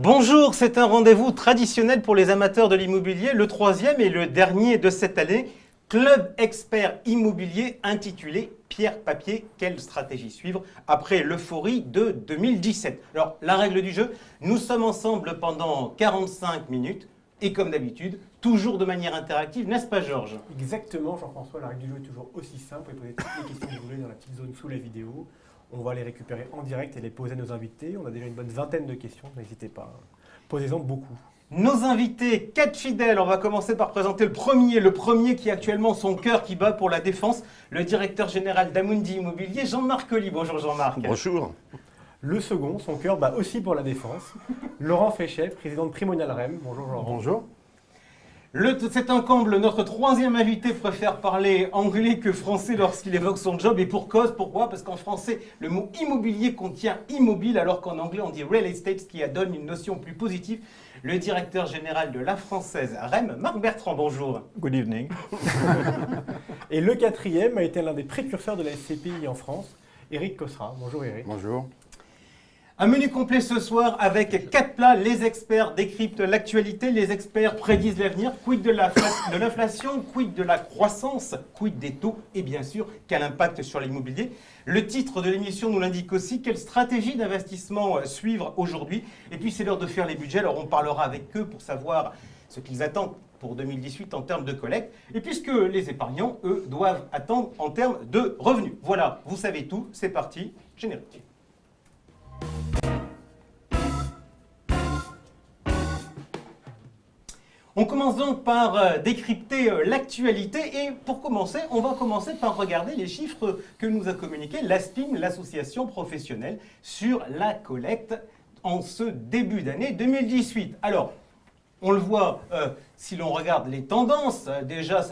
Bonjour, c'est un rendez-vous traditionnel pour les amateurs de l'immobilier, le troisième et le dernier de cette année. Club expert immobilier intitulé Pierre Papier, quelle stratégie suivre après l'euphorie de 2017. Alors, la règle du jeu, nous sommes ensemble pendant 45 minutes et comme d'habitude, toujours de manière interactive, n'est-ce pas Georges? Exactement Jean-François, la règle du jeu est toujours aussi simple. Vous pouvez poser toutes les questions que vous voulez dans la petite zone sous la vidéo. On va les récupérer en direct et les poser à nos invités. On a déjà une bonne vingtaine de questions, n'hésitez pas. Posez-en beaucoup. Nos invités, 4 fidèles, on va commencer par présenter le premier qui a actuellement son cœur qui bat pour la défense, le directeur général d'Amundi Immobilier, Jean-Marc Colly. Bonjour Jean-Marc. Bonjour. Le second, son cœur bat aussi pour la défense, Laurent Féchet, président de Primonial REM. Bonjour Laurent. Bonjour. C'est un comble, notre troisième invité préfère parler anglais que français lorsqu'il évoque son job et pour cause. Pourquoi? Parce qu'en français, le mot immobilier contient immobile alors qu'en anglais on dit real estate, ce qui donne une notion plus positive. Le directeur général de la Française REM, Marc Bertrand, bonjour. Good evening. Et le quatrième a été l'un des précurseurs de la SCPI en France, Éric Cosra. Bonjour Éric. Bonjour. Un menu complet ce soir avec 4 plats. Les experts décryptent l'actualité, les experts prédisent l'avenir. Quid de l'inflation, quid de la croissance, quid des taux et bien sûr, quel impact sur l'immobilier. Le titre de l'émission nous l'indique aussi. Quelle stratégie d'investissement suivre aujourd'hui? Et puis c'est l'heure de faire les budgets. Alors on parlera avec eux pour savoir ce qu'ils attendent pour 2018 en termes de collecte. Et puisque les épargnants, eux, doivent attendre en termes de revenus. Voilà, vous savez tout. C'est parti, générique. On commence donc par décrypter l'actualité et pour commencer, on va commencer par regarder les chiffres que nous a communiqués l'ASPIM, l'association professionnelle, sur la collecte en ce début d'année 2018. Alors, on le voit, si l'on regarde les tendances, ça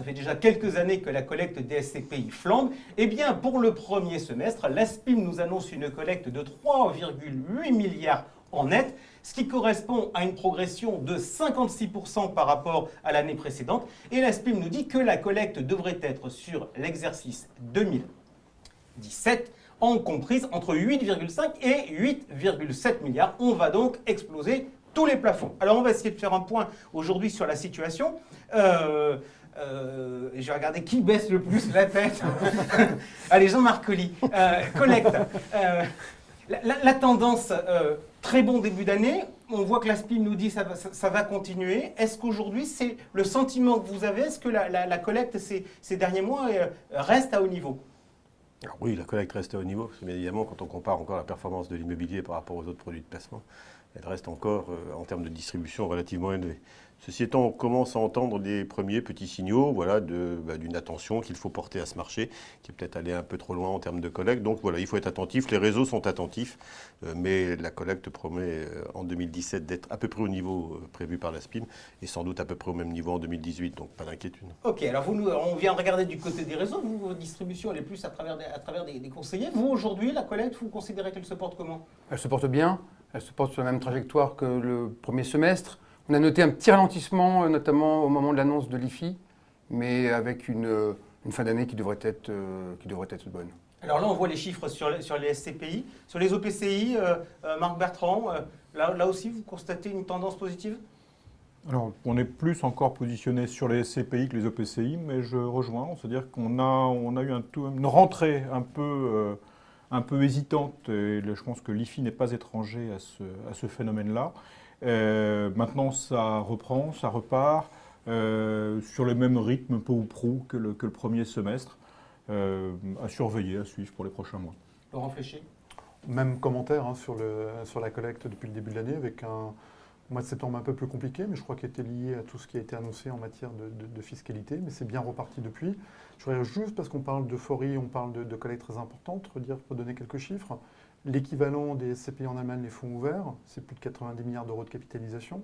fait déjà quelques années que la collecte des SCPI flambe. Eh bien, pour le premier semestre, l'ASPIM nous annonce une collecte de 3,8 milliards en net, ce qui correspond à une progression de 56% par rapport à l'année précédente. Et l'ASPIM nous dit que la collecte devrait être sur l'exercice 2017 en comprise entre 8,5 et 8,7 milliards. On va donc exploser tous les plafonds. Alors on va essayer de faire un point aujourd'hui sur la situation. Je vais regarder qui baisse le plus la tête. Allez, Jean-Marc Colly, collecte. La tendance, très bon début d'année. On voit que l'ASPIM nous dit que ça va continuer. Est-ce qu'aujourd'hui, c'est le sentiment que vous avez? Est-ce que la collecte ces derniers mois reste à haut niveau? Alors oui, la collecte reste à haut niveau, parce que bien évidemment, quand on compare encore la performance de l'immobilier par rapport aux autres produits de placement, elle reste encore, en termes de distribution, relativement élevée. Ceci étant, on commence à entendre des premiers petits signaux voilà, d'une attention qu'il faut porter à ce marché, qui est peut-être allé un peu trop loin en termes de collecte. Donc voilà, il faut être attentif, les réseaux sont attentifs, mais la collecte promet en 2017 d'être à peu près au niveau prévu par l'ASPIM, et sans doute à peu près au même niveau en 2018, donc pas d'inquiétude. Ok, alors on vient de regarder du côté des réseaux, vous, votre distribution elle est plus à travers des conseillers. Vous aujourd'hui, la collecte, vous considérez qu'elle se porte comment? Elle se porte bien, elle se porte sur la même trajectoire que le premier semestre. On a noté un petit ralentissement, notamment au moment de l'annonce de l'IFI, mais avec une fin d'année qui devrait être bonne. Alors là, on voit les chiffres sur les SCPI. Sur les OPCI, Marc Bertrand, là aussi, vous constatez une tendance positive? Alors, on est plus encore positionné sur les SCPI que les OPCI, mais je rejoins, c'est-à-dire qu'on a eu une rentrée un peu hésitante, et je pense que l'IFI n'est pas étranger à ce phénomène-là. Maintenant, ça reprend, ça repart sur le même rythme, peu ou prou, que le premier semestre, à surveiller, à suivre pour les prochains mois. Laurent Féchet? Même commentaire sur la collecte depuis le début de l'année, avec un mois de septembre un peu plus compliqué, mais je crois qu'il était lié à tout ce qui a été annoncé en matière de fiscalité, mais c'est bien reparti depuis. Je voudrais juste, parce qu'on parle d'euphorie, on parle de collecte très importante, redonner quelques chiffres. L'équivalent des SCPI en Allemagne, les fonds ouverts, c'est plus de 90 milliards d'euros de capitalisation.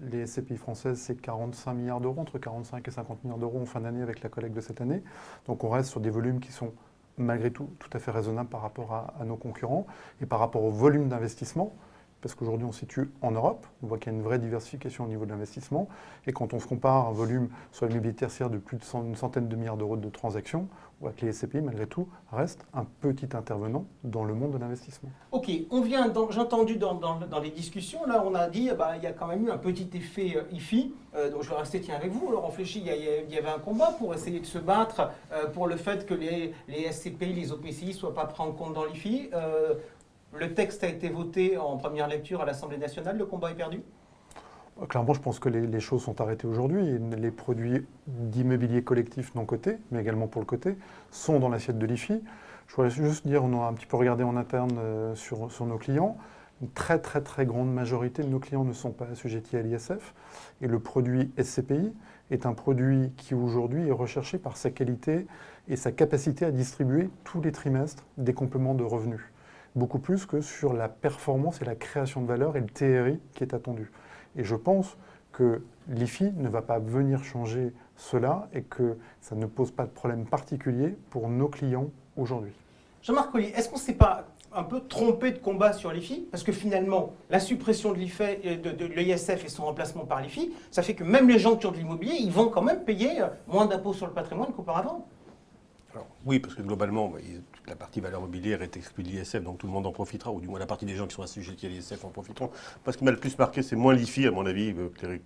Les SCPI françaises, c'est 45 milliards d'euros, entre 45 et 50 milliards d'euros en fin d'année avec la collecte de cette année. Donc on reste sur des volumes qui sont malgré tout à fait raisonnables par rapport à nos concurrents et par rapport au volume d'investissement. Parce qu'aujourd'hui on se situe en Europe, on voit qu'il y a une vraie diversification au niveau de l'investissement, et quand on se compare à un volume sur l'immobilier tertiaire de plus de une centaine de milliards d'euros de transactions, voit que les SCPI, malgré tout, restent un petit intervenant dans le monde de l'investissement. Ok, j'ai entendu dans les discussions, là on a dit, il y a quand même eu un petit effet IFI, donc je vais rester avec vous, Laurent Fléchy, il y avait un combat pour essayer de se battre pour le fait que les SCPI, les OPCI ne soient pas pris en compte dans l'IFI. Le texte a été voté en première lecture à l'Assemblée nationale, le combat est perdu? Clairement, je pense que les choses sont arrêtées aujourd'hui. Les produits d'immobilier collectif non cotés, mais également pour le côté, sont dans l'assiette de l'IFI. Je voudrais juste dire, on a un petit peu regardé en interne sur nos clients. Une très très très grande majorité de nos clients ne sont pas assujettis à l'ISF. Et le produit SCPI est un produit qui aujourd'hui est recherché par sa qualité et sa capacité à distribuer tous les trimestres des compléments de revenus. Beaucoup plus que sur la performance et la création de valeur et le TRI qui est attendu. Et je pense que l'IFI ne va pas venir changer cela et que ça ne pose pas de problème particulier pour nos clients aujourd'hui. Jean-Marc Colli, est-ce qu'on ne s'est pas un peu trompé de combat sur l'IFI? Parce que finalement, la suppression de l'ISF et son remplacement par l'IFI, ça fait que même les gens qui ont de l'immobilier, ils vont quand même payer moins d'impôts sur le patrimoine qu'auparavant. Alors, oui, parce que globalement, toute la partie valeur mobilière est exclue de l'ISF, donc tout le monde en profitera, ou du moins la partie des gens qui sont assujettis à l'ISF en profiteront. Parce qu'il m'a le plus marqué, c'est moins l'IFI, à mon avis,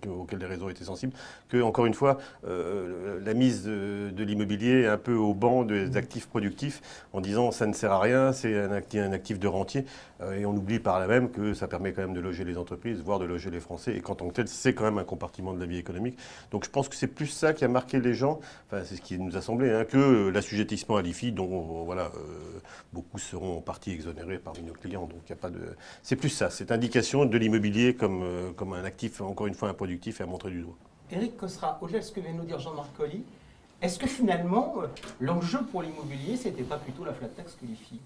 auquel les réseaux étaient sensibles, que, encore une fois, la mise de l'immobilier un peu au banc des actifs productifs, en disant ça ne sert à rien, c'est un actif de rentier, et on oublie par là même que ça permet quand même de loger les entreprises, voire de loger les Français, et qu'en tant que tel, c'est quand même un compartiment de la vie économique. Donc je pense que c'est plus ça qui a marqué les gens, enfin c'est ce qui nous a semblé, que l'assujettissement à l'IFI, dont beaucoup seront en partie exonérés parmi nos clients. Donc il y a pas de. C'est plus ça, cette indication de l'immobilier comme un actif, encore une fois, improductif et à montrer du doigt. Éric Cossera, au-delà de ce que vient de nous dire Jean-Marc Colli, est-ce que finalement, l'enjeu pour l'immobilier, c'était pas plutôt la flat tax que l'IFI?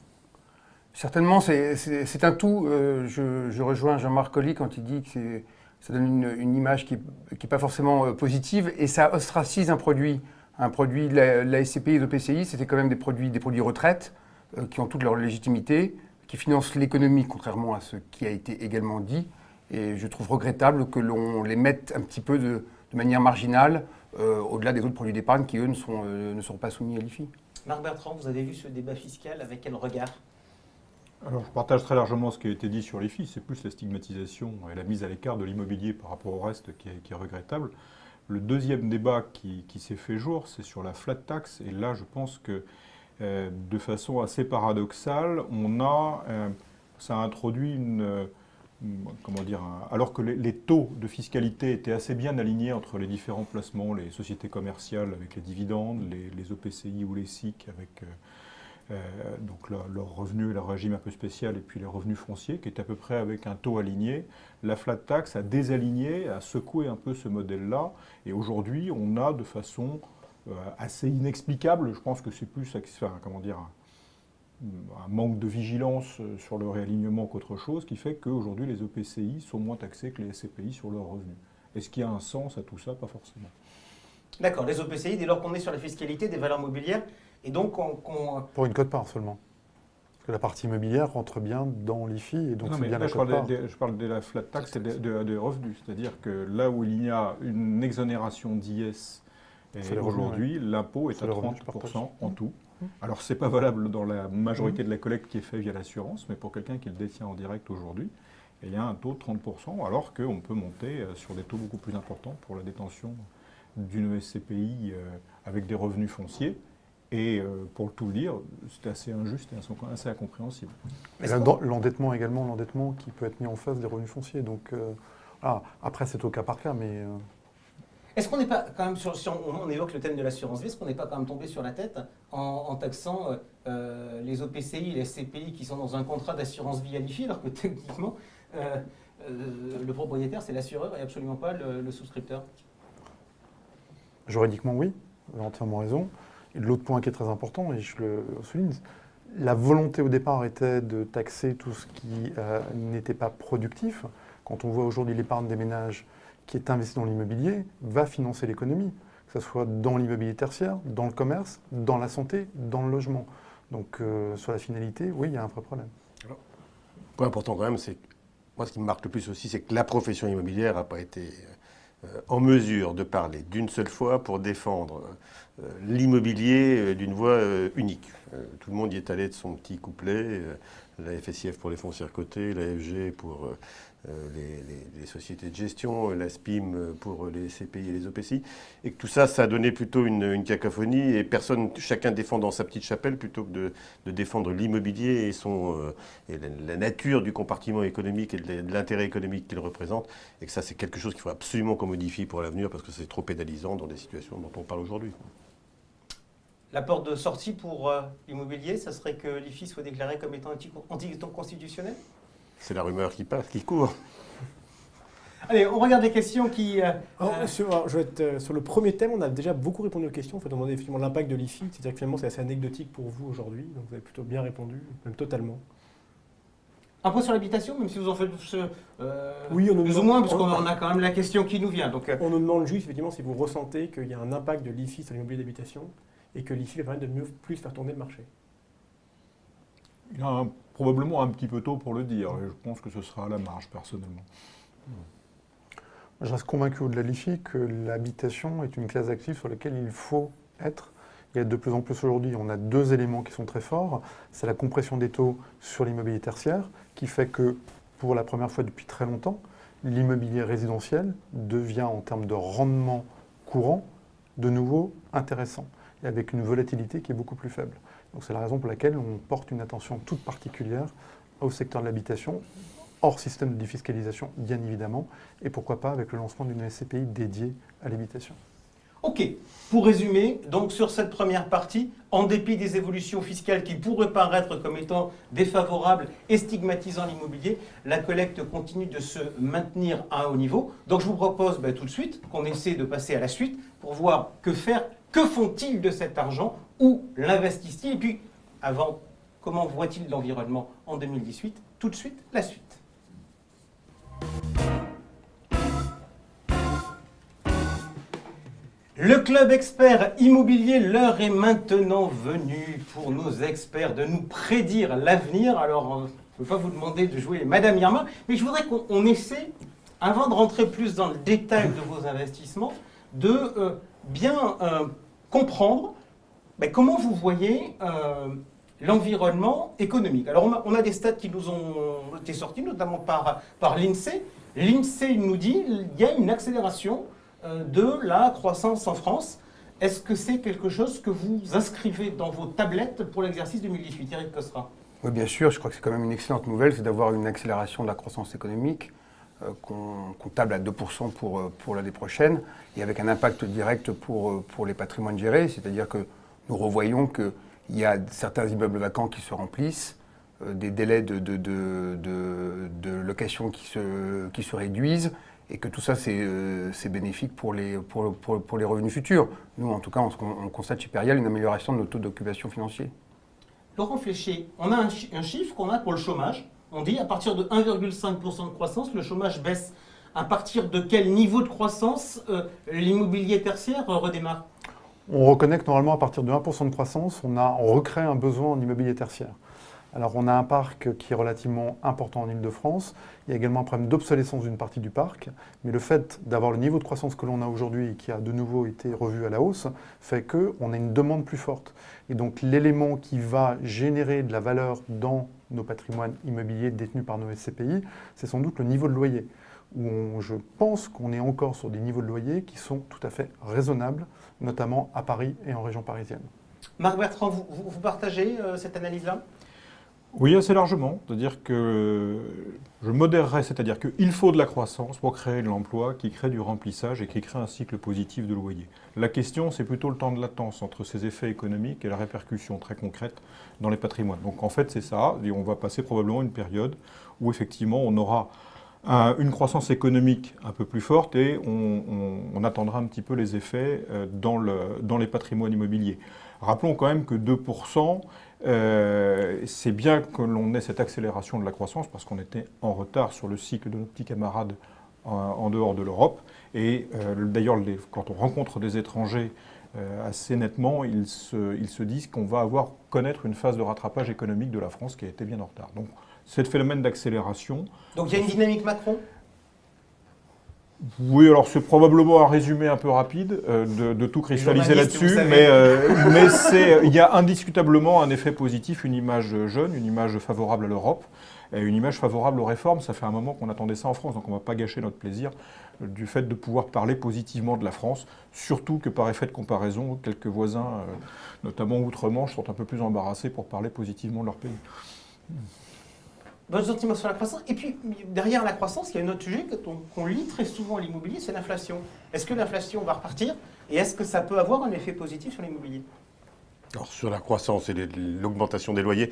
Certainement, c'est un tout. Je rejoins Jean-Marc Colli quand il dit que ça donne une image qui n'est pas forcément positive et ça ostracise un produit. Un produit, la SCPI et l'OPCI, c'était quand même des produits retraite qui ont toute leur légitimité, qui financent l'économie, contrairement à ce qui a été également dit. Et je trouve regrettable que l'on les mette un petit peu de manière marginale au-delà des autres produits d'épargne qui, eux, ne sont pas soumis à l'IFI. Marc Bertrand, vous avez vu ce débat fiscal, avec quel regard? Alors, je partage très largement ce qui a été dit sur l'IFI. C'est plus la stigmatisation et la mise à l'écart de l'immobilier par rapport au reste qui est regrettable. Le deuxième débat qui s'est fait jour, c'est sur la flat tax. Et là, je pense que de façon assez paradoxale, ça a introduit alors que les taux de fiscalité étaient assez bien alignés entre les différents placements, les sociétés commerciales avec les dividendes, les OPCI ou les SIC avec donc leurs revenus et leur régime un peu spécial, et puis les revenus fonciers qui étaient à peu près avec un taux aligné. La flat tax a désaligné, a secoué un peu ce modèle-là, et aujourd'hui on a de façon assez inexplicable, je pense que c'est plus un manque de vigilance sur le réalignement qu'autre chose, qui fait qu'aujourd'hui les EPCI sont moins taxés que les SCPI sur leurs revenus. Est-ce qu'il y a un sens à tout ça? Pas forcément. D'accord, les OPCI, dès lors qu'on est sur la fiscalité des valeurs mobilières, et donc Pour une quote-part seulement. Parce que la partie immobilière rentre bien dans l'IFI, et donc c'est bien la quote-part. Je parle de la flat tax et des revenus. C'est-à-dire que là où il y a une exonération d'IS, aujourd'hui, l'impôt est à 30% en tout. Alors, ce n'est pas valable dans la majorité de la collecte qui est faite via l'assurance, mais pour quelqu'un qui le détient en direct aujourd'hui, il y a un taux de 30%, alors qu'on peut monter sur des taux beaucoup plus importants pour la détention d'une SCPI avec des revenus fonciers. Et pour tout le dire, c'est assez injuste et assez incompréhensible. L'endettement également, l'endettement qui peut être mis en face des revenus fonciers. Donc, après, c'est au cas par cas, mais... Est-ce qu'on n'est pas quand même, si on évoque le thème de l'assurance vie, est-ce qu'on n'est pas quand même tombé sur la tête en taxant les OPCI et les SCPI qui sont dans un contrat d'assurance vie à l'IFI, alors que techniquement, le propriétaire, c'est l'assureur et absolument pas le souscripteur? Juridiquement, oui, vous avez entièrement raison. Et l'autre point qui est très important, et je le souligne, la volonté au départ était de taxer tout ce qui n'était pas productif. Quand on voit aujourd'hui l'épargne des ménages qui est investie dans l'immobilier, va financer l'économie, que ce soit dans l'immobilier tertiaire, dans le commerce, dans la santé, dans le logement. Donc sur la finalité, oui, il y a un vrai problème. Alors, point important quand même, c'est moi ce qui me marque le plus aussi, c'est que la profession immobilière n'a pas été en mesure de parler d'une seule fois pour défendre l'immobilier d'une voix unique. Tout le monde y est allé de son petit couplet, la FSIF pour les foncières cotées, la FG pour les sociétés de gestion, la SPIM pour les CPI et les OPCI, et que tout ça, ça a donné plutôt une cacophonie, et chacun défendant sa petite chapelle plutôt que de défendre l'immobilier et la nature du compartiment économique et de l'intérêt économique qu'il représente, et que ça, c'est quelque chose qu'il faut absolument qu'on modifie pour l'avenir, parce que c'est trop pénalisant dans des situations dont on parle aujourd'hui. La porte de sortie pour l'immobilier, ça serait que l'IFI soit déclaré comme étant anticonstitutionnel? C'est la rumeur qui passe, qui court. Allez, on regarde les questions qui... Je vais être, sur le premier thème, on a déjà beaucoup répondu aux questions. On fait demander effectivement l'impact de l'IFI. C'est-à-dire que finalement, c'est assez anecdotique pour vous aujourd'hui. Donc vous avez plutôt bien répondu, même totalement. Un point sur l'habitation, même si vous en faites Oui, on nous plus ou demande- moins, parce qu'on a quand même la question qui nous vient. Donc, On nous demande juste effectivement si vous ressentez qu'il y a un impact de l'IFI sur l'immobilier d'habitation et que l'IFI va permettre de plus faire tourner le marché. Il y a probablement un petit peu tôt pour le dire, et je pense que ce sera à la marge, personnellement. Je reste convaincu au-delà de l'IFI que l'habitation est une classe d'actifs sur laquelle il faut être. Il y a de plus en plus aujourd'hui, on a deux éléments qui sont très forts. C'est la compression des taux sur l'immobilier tertiaire, qui fait que, pour la première fois depuis très longtemps, l'immobilier résidentiel devient, en termes de rendement courant, de nouveau intéressant, et avec une volatilité qui est beaucoup plus faible. Donc c'est la raison pour laquelle on porte une attention toute particulière au secteur de l'habitation, hors système de défiscalisation, bien évidemment, et pourquoi pas avec le lancement d'une SCPI dédiée à l'habitation. ok, pour résumer, donc sur cette première partie, en dépit des évolutions fiscales qui pourraient paraître comme étant défavorables et stigmatisant l'immobilier, la collecte continue de se maintenir à un haut niveau. Donc je vous propose tout de suite qu'on essaie de passer à la suite pour voir que faire, que font-ils de cet argent, où l'investissent-ils, et puis avant, comment voient-ils l'environnement en 2018? Tout de suite, la suite. Le club expert immobilier, l'heure est maintenant venue pour nos experts de nous prédire l'avenir. Alors, je ne peux pas vous demander de jouer Madame Irma, mais je voudrais qu'on essaie, avant de rentrer plus dans le détail de vos investissements, de bien comprendre comment vous voyez l'environnement économique. Alors, on a des stats qui nous ont été sortis, notamment par l'INSEE. L'INSEE nous dit qu'il y a une accélération de la croissance en France. Est-ce que c'est quelque chose que vous inscrivez dans vos tablettes pour l'exercice 2018, Eric Costra? Oui, bien sûr, je crois que c'est quand même une excellente nouvelle, c'est d'avoir une accélération de la croissance économique qu'on table à 2% pour l'année prochaine, et avec un impact direct pour les patrimoines gérés, c'est-à-dire que nous revoyons qu'il y a certains immeubles vacants qui se remplissent, des délais de location qui se réduisent, et que tout ça, c'est bénéfique pour les revenus futurs. Nous, en tout cas, on constate chez Perial une amélioration de nos taux d'occupation financiers. Laurent Fléchier, on a un chiffre qu'on a pour le chômage. On dit à partir de 1,5% de croissance, le chômage baisse. À partir de quel niveau de croissance l'immobilier tertiaire redémarre? On reconnaît que normalement, à partir de 1% de croissance, on recrée un besoin en immobilier tertiaire. Alors on a un parc qui est relativement important en Ile-de-France. Il y a également un problème d'obsolescence d'une partie du parc. Mais le fait d'avoir le niveau de croissance que l'on a aujourd'hui et qui a de nouveau été revu à la hausse fait qu'on a une demande plus forte. Et donc l'élément qui va générer de la valeur dans nos patrimoines immobiliers détenus par nos SCPI, c'est sans doute le niveau de loyer. Où je pense qu'on est encore sur des niveaux de loyer qui sont tout à fait raisonnables, notamment à Paris et en région parisienne. Marc Bertrand, vous partagez cette analyse-là? Oui, assez largement. C'est-à-dire que je modérerais, c'est-à-dire qu'il faut de la croissance pour créer de l'emploi, qui crée du remplissage et qui crée un cycle positif de loyer. La question, c'est plutôt le temps de latence entre ces effets économiques et la répercussion très concrète dans les patrimoines. Donc en fait, c'est ça, et on va passer probablement une période où effectivement on aura une croissance économique un peu plus forte et on attendra un petit peu les effets dans les patrimoines immobiliers. Rappelons quand même que 2%, c'est bien que l'on ait cette accélération de la croissance parce qu'on était en retard sur le cycle de nos petits camarades en dehors de l'Europe. Et d'ailleurs, quand on rencontre des étrangers assez nettement, ils se disent qu'on va connaître une phase de rattrapage économique de la France qui a été bien en retard. Donc, c'est le phénomène d'accélération. Donc il y a une dynamique Macron? Oui, alors c'est probablement un résumé un peu rapide de tout cristalliser journalistes, là-dessus, vous savez. mais il y a indiscutablement un effet positif, une image jeune, une image favorable à l'Europe, et une image favorable aux réformes. Ça fait un moment qu'on attendait ça en France, donc on ne va pas gâcher notre plaisir du fait de pouvoir parler positivement de la France, surtout que par effet de comparaison, quelques voisins, notamment outre-Manche, sont un peu plus embarrassés pour parler positivement de leur pays. Votre sentiment sur la croissance. Et puis, derrière la croissance, il y a un autre sujet qu'on lit très souvent à l'immobilier, c'est l'inflation. Est-ce que l'inflation va repartir et est-ce que ça peut avoir un effet positif sur l'immobilier? Alors, sur la croissance et l'augmentation des loyers,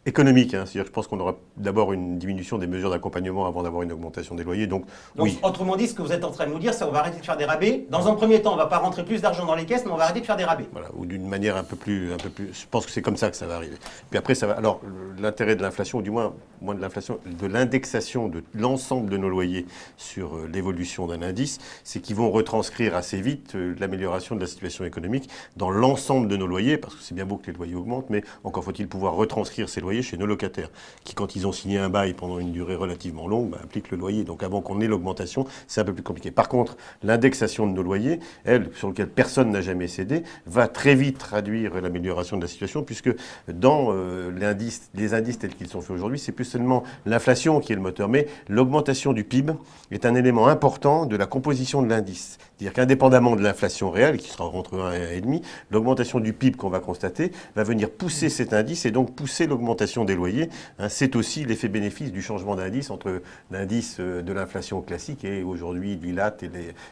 économique, hein, c'est-à-dire que je pense qu'on aura d'abord une diminution des mesures d'accompagnement avant d'avoir une augmentation des loyers. Donc oui. Autrement dit, ce que vous êtes en train de nous dire, c'est qu'on va arrêter de faire des rabais. Dans un premier temps, on ne va pas rentrer plus d'argent dans les caisses, mais on va arrêter de faire des rabais. Voilà, ou d'une manière un peu plus. Je pense que c'est comme ça que ça va arriver. Puis après, ça va. Alors, l'intérêt de l'inflation, ou du moins de l'inflation, de l'indexation de l'ensemble de nos loyers sur l'évolution d'un indice, c'est qu'ils vont retranscrire assez vite l'amélioration de la situation économique dans l'ensemble de nos loyers, parce que c'est bien beau que les loyers augmentent, mais encore faut-il pouvoir retranscrire ces loyers chez nos locataires, qui, quand ils ont signé un bail pendant une durée relativement longue, appliquent le loyer. Donc avant qu'on ait l'augmentation, c'est un peu plus compliqué. Par contre, l'indexation de nos loyers, elle, sur laquelle personne n'a jamais cédé, va très vite traduire l'amélioration de la situation, puisque dans les indices tels qu'ils sont faits aujourd'hui, c'est plus seulement l'inflation qui est le moteur, mais l'augmentation du PIB est un élément important de la composition de l'indice. C'est-à-dire qu'indépendamment de l'inflation réelle, qui sera entre 1 et 1,5, l'augmentation du PIB qu'on va constater va venir pousser cet indice et donc pousser l'augmentation des loyers. Hein, c'est aussi l'effet bénéfice du changement d'indice entre l'indice de l'inflation classique et aujourd'hui du LAT.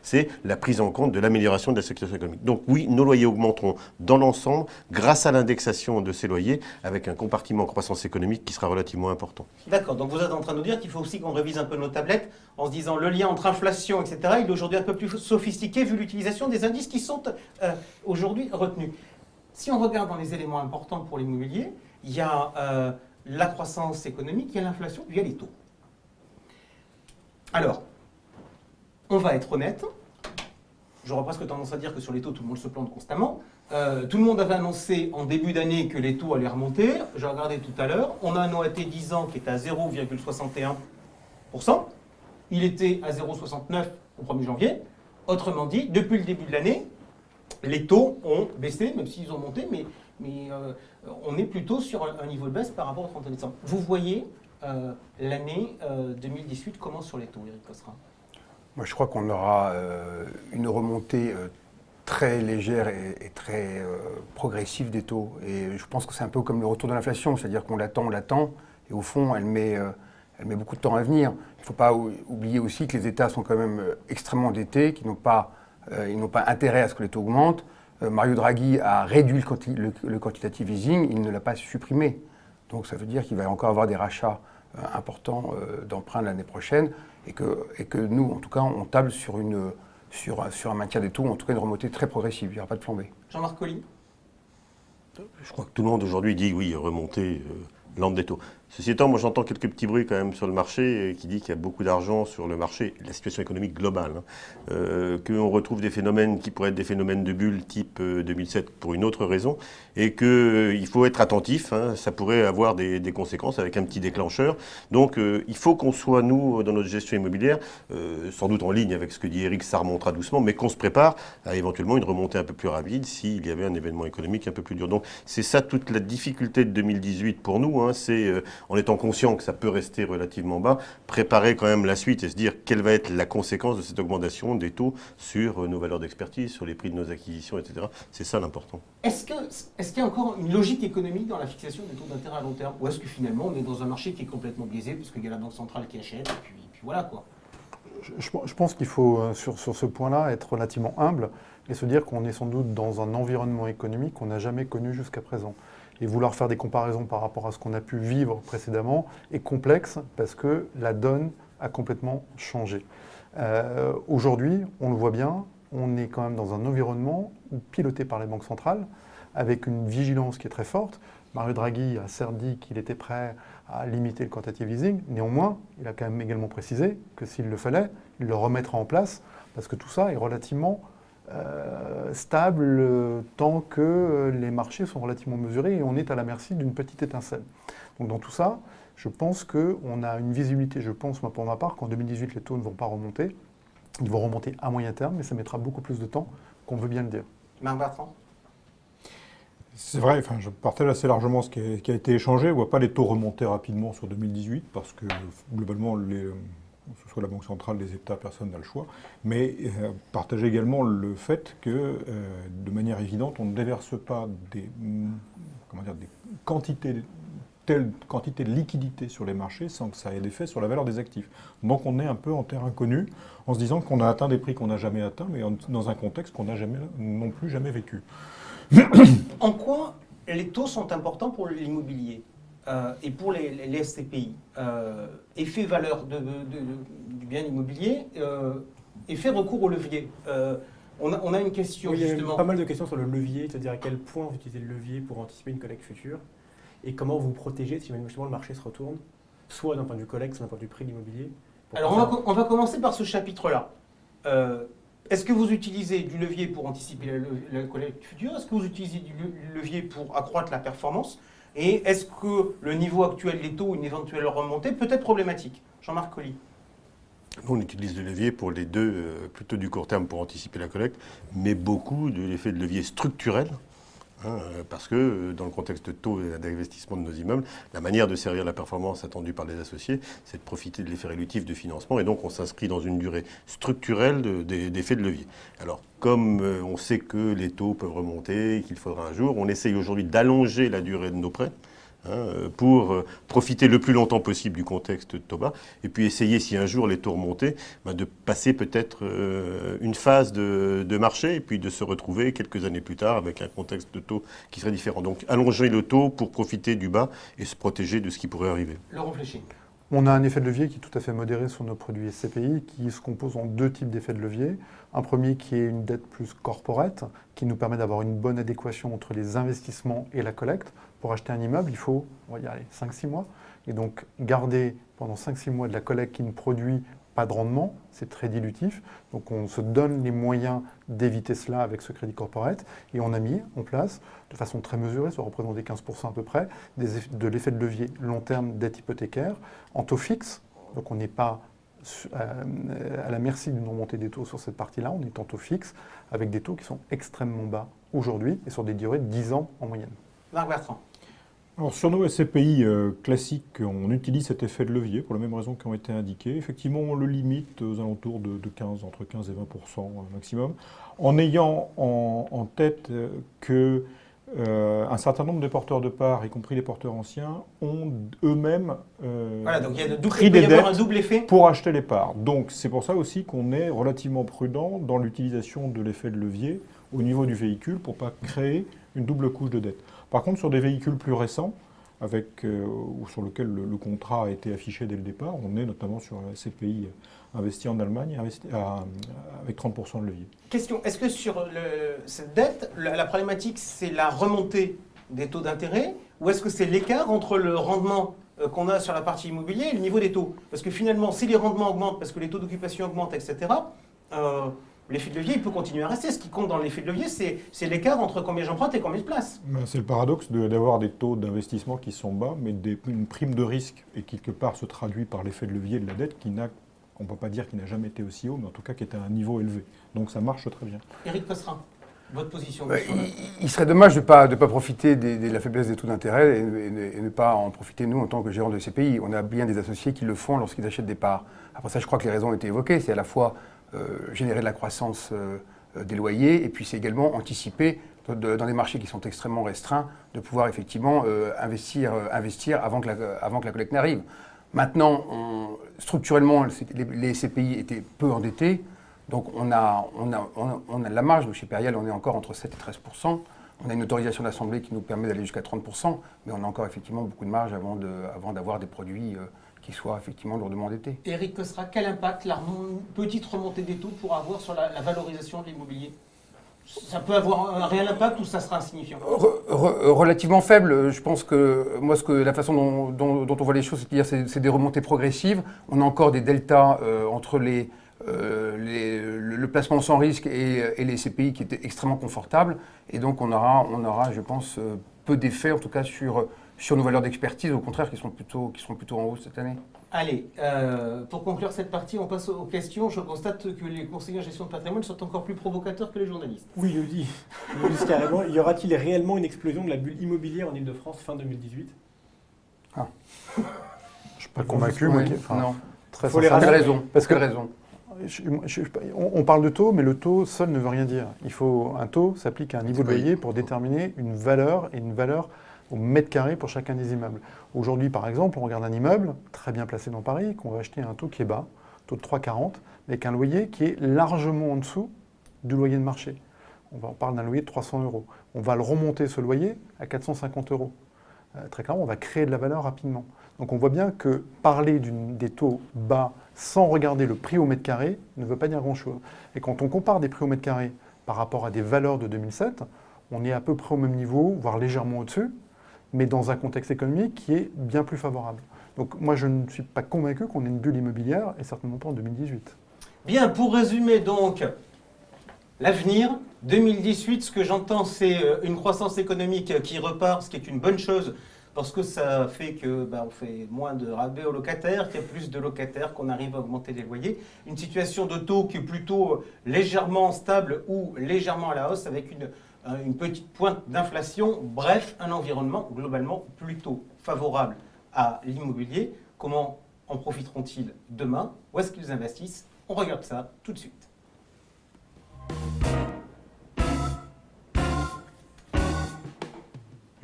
C'est la prise en compte de l'amélioration de la situation économique. Donc oui, nos loyers augmenteront dans l'ensemble grâce à l'indexation de ces loyers avec un compartiment croissance économique qui sera relativement important. D'accord, donc vous êtes en train de nous dire qu'il faut aussi qu'on révise un peu nos tablettes en se disant le lien entre inflation, etc., il est aujourd'hui un peu plus sophistiqué vu l'utilisation des indices qui sont aujourd'hui retenus. Si on regarde dans les éléments importants pour l'immobilier, il y a la croissance économique, il y a l'inflation, puis il y a les taux. Alors, on va être honnête, j'aurais presque tendance à dire que sur les taux, tout le monde se plante constamment. Tout le monde avait annoncé en début d'année que les taux allaient remonter. J'ai regardé tout à l'heure, on a un OAT 10 ans qui est à 0,61%. Il était à 0,69 au 1er janvier. Autrement dit, depuis le début de l'année, les taux ont baissé, même s'ils ont monté, mais on est plutôt sur un niveau de baisse par rapport au 31 décembre. Vous voyez l'année 2018 comment sur les taux, Éric Cosserin? Moi, je crois qu'on aura une remontée très légère et très progressive des taux. Et je pense que c'est un peu comme le retour de l'inflation, c'est-à-dire qu'on l'attend, et au fond, elle met beaucoup de temps à venir. Il ne faut pas oublier aussi que les États sont quand même extrêmement endettés, qu'ils n'ont pas intérêt à ce que les taux augmentent. Mario Draghi a réduit le quantitative easing, il ne l'a pas supprimé. Donc ça veut dire qu'il va encore avoir des rachats importants d'emprunts l'année prochaine et que nous, en tout cas, on table sur un maintien des taux, en tout cas une remontée très progressive, il n'y aura pas de flambée. Jean-Marc Colli? Je crois que tout le monde aujourd'hui dit oui, remonter lente des taux. Ceci étant, moi j'entends quelques petits bruits quand même sur le marché qui dit qu'il y a beaucoup d'argent sur le marché, la situation économique globale, qu'on retrouve des phénomènes qui pourraient être des phénomènes de bulle type 2007 pour une autre raison, et qu'il faut être attentif, ça pourrait avoir des conséquences avec un petit déclencheur. Donc il faut qu'on soit, nous, dans notre gestion immobilière, sans doute en ligne avec ce que dit Éric, ça remontera doucement, mais qu'on se prépare à éventuellement une remontée un peu plus rapide s'il y avait un événement économique un peu plus dur. Donc c'est ça toute la difficulté de 2018 pour nous, c'est en étant conscient que ça peut rester relativement bas, préparer quand même la suite et se dire quelle va être la conséquence de cette augmentation des taux sur nos valeurs d'expertise, sur les prix de nos acquisitions, etc. C'est ça l'important. Est-ce qu'il y a encore une logique économique dans la fixation des taux d'intérêt à long terme? Ou est-ce que finalement on est dans un marché qui est complètement biaisé parce qu'il y a la Banque centrale qui achète et puis voilà quoi? Je pense qu'il faut, sur ce point-là, être relativement humble et se dire qu'on est sans doute dans un environnement économique qu'on n'a jamais connu jusqu'à présent. Et vouloir faire des comparaisons par rapport à ce qu'on a pu vivre précédemment est complexe parce que la donne a complètement changé. Aujourd'hui, on le voit bien, on est quand même dans un environnement piloté par les banques centrales avec une vigilance qui est très forte. Mario Draghi a certes dit qu'il était prêt à limiter le quantitative easing. Néanmoins, il a quand même également précisé que s'il le fallait, il le remettra en place parce que tout ça est relativement stable tant que les marchés sont relativement mesurés et on est à la merci d'une petite étincelle. Donc dans tout ça, je pense qu'on a une visibilité, je pense moi pour ma part, qu'en 2018 les taux ne vont pas remonter Ils vont remonter à moyen terme, mais ça mettra beaucoup plus de temps qu'on veut bien le dire. Marc Bertrand? C'est vrai, enfin, je partage assez largement ce qui a été échangé. On ne voit pas les taux remonter rapidement sur 2018 parce que globalement, que ce soit la Banque centrale, les États, personne n'a le choix. Mais partager également le fait que, de manière évidente, on ne déverse pas des quantités, telle quantité de liquidité sur les marchés sans que ça ait d'effet sur la valeur des actifs. Donc on est un peu en terre inconnue en se disant qu'on a atteint des prix qu'on n'a jamais atteints, mais dans un contexte qu'on n'a non plus jamais vécu. En quoi les taux sont importants pour l'immobilier et pour les SCPI? Effet valeur du bien immobilier, effet recours au levier. On a une question Oui, il y a justement. pas mal de questions sur le levier, c'est-à-dire à quel point vous utilisez le levier pour anticiper une collecte future et comment vous protégez si justement le marché se retourne, soit d'un point de vue collecte, soit d'un point de vue prix de l'immobilier. Alors on va commencer par ce chapitre-là. Est-ce que vous utilisez du levier pour anticiper la collecte future? Est-ce que vous utilisez du levier pour accroître la performance? Et est-ce que le niveau actuel des taux, une éventuelle remontée, peut être problématique? Jean-Marc Colly. Nous, on utilise le levier pour les deux, plutôt du court terme pour anticiper la collecte, mais beaucoup de l'effet de levier structurel. Parce que dans le contexte de taux et d'investissement de nos immeubles, la manière de servir la performance attendue par les associés, c'est de profiter de l'effet rélutif de financement. Et donc, on s'inscrit dans une durée structurelle d'effet de levier. Alors, comme on sait que les taux peuvent remonter, qu'il faudra un jour, on essaye aujourd'hui d'allonger la durée de nos prêts pour profiter le plus longtemps possible du contexte de taux bas, et puis essayer, si un jour les taux remontaient, de passer peut-être une phase de marché, et puis de se retrouver quelques années plus tard avec un contexte de taux qui serait différent. Donc allonger le taux pour profiter du bas et se protéger de ce qui pourrait arriver. Laurent Fléchy. On a un effet de levier qui est tout à fait modéré sur nos produits SCPI, qui se compose en deux types d'effets de levier. Un premier qui est une dette plus corporate, qui nous permet d'avoir une bonne adéquation entre les investissements et la collecte. Pour acheter un immeuble, il faut, on va dire, 5-6 mois. Et donc, garder pendant 5-6 mois de la collecte qui ne produit pas de rendement, c'est très dilutif. Donc, on se donne les moyens d'éviter cela avec ce crédit corporate. Et on a mis en place, de façon très mesurée, ça représente des 15% à peu près, de l'effet de levier long terme dette hypothécaire en taux fixe. Donc, on n'est pas à la merci d'une remontée des taux sur cette partie-là. On est en taux fixe avec des taux qui sont extrêmement bas aujourd'hui et sur des durées de 10 ans en moyenne. Marc Bertrand. Alors sur nos SCPI classiques, on utilise cet effet de levier pour les mêmes raisons qui ont été indiquées. Effectivement, on le limite aux alentours de 15, entre 15 et 20% maximum, en ayant en tête que un certain nombre de porteurs de parts, y compris les porteurs anciens, ont eux-mêmes Voilà, donc il pris peut y des avoir un dettes double effet. pour acheter les parts. Donc c'est pour ça aussi qu'on est relativement prudent dans l'utilisation de l'effet de levier au niveau du véhicule pour ne pas créer une double couche de dette. Par contre, sur des véhicules plus récents, ou sur lesquels le contrat a été affiché dès le départ, on est notamment sur un SCPI investi en Allemagne avec 30% de levier. Question, est-ce que sur cette dette, la problématique, c'est la remontée des taux d'intérêt ou est-ce que c'est l'écart entre le rendement qu'on a sur la partie immobilière et le niveau des taux? Parce que finalement, si les rendements augmentent, parce que les taux d'occupation augmentent, etc., l'effet de levier, il peut continuer à rester. Ce qui compte dans l'effet de levier, c'est l'écart entre combien j'emprunte et combien je place. C'est le paradoxe d'avoir des taux d'investissement qui sont bas, mais une prime de risque, et quelque part se traduit par l'effet de levier de la dette on ne peut pas dire qu'il n'a jamais été aussi haut, mais en tout cas qui est à un niveau élevé. Donc ça marche très bien. Éric Cosserin, votre position Il serait dommage de ne pas profiter de la faiblesse des taux d'intérêt et ne pas en profiter, nous, en tant que gérants de CPI. On a bien des associés qui le font lorsqu'ils achètent des parts. Après ça, je crois que les raisons ont été évoquées. C'est à la fois générer de la croissance des loyers et puis c'est également anticiper dans des marchés qui sont extrêmement restreints de pouvoir effectivement investir avant que la collecte n'arrive. Maintenant, structurellement, les CPI étaient peu endettés, donc on a de la marge. Chez Perial, on est encore entre 7 et 13%. On a une autorisation d'assemblée qui nous permet d'aller jusqu'à 30%, mais on a encore effectivement beaucoup de marge avant d'avoir des produits qui soient effectivement lourdement endettés. Éric Cosserin, quel impact la petite remontée des taux pourra avoir sur la valorisation de l'immobilier? Ça peut avoir un réel impact ou ça sera insignifiant? Relativement faible. Je pense que moi, la façon dont on voit les choses, c'est des remontées progressives. On a encore des deltas entre le placement sans risque et les CPI qui étaient extrêmement confortables. Et donc on aura je pense, peu d'effet, en tout cas sur sur nos valeurs d'expertise, au contraire, qui seront plutôt en hausse cette année. Allez, pour conclure cette partie, on passe aux questions. Je constate que les conseillers en gestion de patrimoine sont encore plus provocateurs que les journalistes. Oui, je le dis. Je le dis carrément. Y aura-t-il réellement une explosion de la bulle immobilière en Ile-de-France fin 2018 ? Je ne suis pas convaincu. moi, Oui, enfin, non. très Faut les sincèrement. Quelle raison? Parce que- Quelle raison? On parle de taux, mais le taux seul ne veut rien dire. Un taux s'applique à un niveau de loyer pour déterminer une valeur et une valeur au mètre carré pour chacun des immeubles. Aujourd'hui, par exemple, on regarde un immeuble très bien placé dans Paris, qu'on va acheter à un taux qui est bas, taux de 3,40, mais avec un loyer qui est largement en dessous du loyer de marché. On parle d'un loyer de 300 €. On va le remonter, ce loyer, à 450 €. Très clairement, on va créer de la valeur rapidement. Donc on voit bien que parler des taux bas sans regarder le prix au mètre carré ne veut pas dire grand-chose. Et quand on compare des prix au mètre carré par rapport à des valeurs de 2007, on est à peu près au même niveau, voire légèrement au-dessus, mais dans un contexte économique qui est bien plus favorable. Donc moi, je ne suis pas convaincu qu'on ait une bulle immobilière, et certainement pas en 2018. Bien, pour résumer donc l'avenir, 2018, ce que j'entends, c'est une croissance économique qui repart, ce qui est une bonne chose, parce que ça fait que on fait moins de rabais aux locataires, qu'il y a plus de locataires, qu'on arrive à augmenter les loyers. Une situation de taux qui est plutôt légèrement stable ou légèrement à la hausse, avec une petite pointe d'inflation. Bref, un environnement globalement plutôt favorable à l'immobilier. Comment en profiteront-ils demain? Où est-ce qu'ils investissent? On regarde ça tout de suite.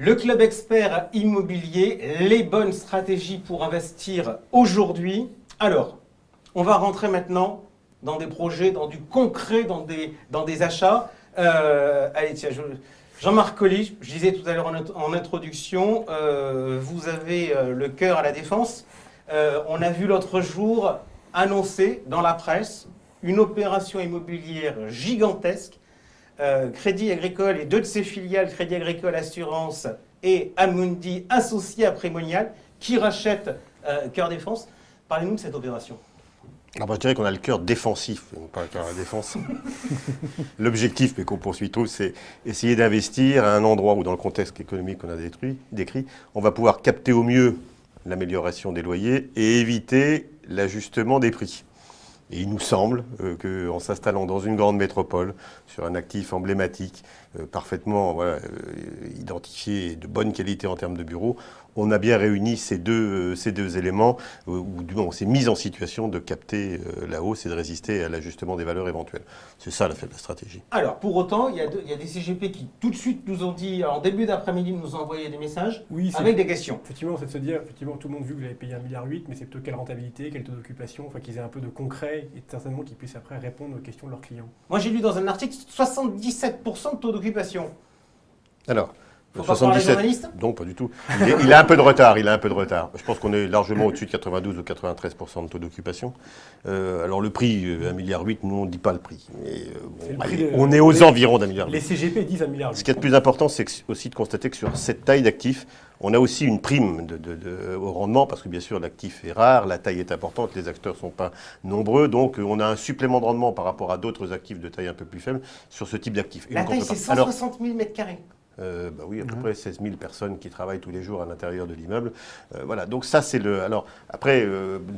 Le club expert immobilier, les bonnes stratégies pour investir aujourd'hui. Alors, on va rentrer maintenant dans des projets, dans du concret, dans des achats. Allez, tiens, Jean-Marc Colli, je disais tout à l'heure en introduction, vous avez le cœur à la défense. On a vu l'autre jour annoncer dans la presse une opération immobilière gigantesque. Crédit Agricole et deux de ses filiales, Crédit Agricole Assurance et Amundi, associés à Primonial, qui rachètent Cœur Défense. Parlez-nous de cette opération. Alors, je dirais qu'on a le cœur défensif, pas le cœur à la défense. L'objectif, mais qu'on poursuit tous, c'est essayer d'investir à un endroit où, dans le contexte économique qu'on a décrit, on va pouvoir capter au mieux l'amélioration des loyers et éviter l'ajustement des prix. Et il nous semble qu'en s'installant dans une grande métropole, sur un actif emblématique, parfaitement identifié et de bonne qualité en termes de bureaux, on a bien réuni ces deux éléments, ou du moins on s'est mis en situation de capter la hausse et de résister à l'ajustement des valeurs éventuelles. C'est ça la stratégie. Alors, pour autant, il y a des CGP qui tout de suite nous ont dit, en début d'après-midi, nous ont envoyé des messages avec des questions. Effectivement, c'est de se dire, effectivement, tout le monde vu que vous avez payé 1,8 milliard, mais c'est plutôt quelle rentabilité, quel taux d'occupation, enfin qu'ils aient un peu de concret et certainement qu'ils puissent après répondre aux questions de leurs clients. Moi, j'ai lu dans un article 77% de taux d'occupation. Alors, Faut pas croire les journalistes ? Non, pas du tout. Il a un peu de retard. Je pense qu'on est largement au-dessus de 92 ou 93% de taux d'occupation. Alors le prix, 1,8 milliard, nous on ne dit pas le prix. Mais, on est aux environs d'1,8 milliard. Les CGP disent 1,8 milliard. Ce qui est le plus important, c'est aussi de constater que sur cette taille d'actifs, on a aussi une prime au rendement, parce que bien sûr l'actif est rare, la taille est importante, les acteurs ne sont pas nombreux, donc on a un supplément de rendement par rapport à d'autres actifs de taille un peu plus faible sur ce type d'actifs. La taille, c'est 160 000 mètres carrés. Oui, à peu près 16 000 personnes qui travaillent tous les jours à l'intérieur de l'immeuble. Voilà, donc ça c'est le... Alors après,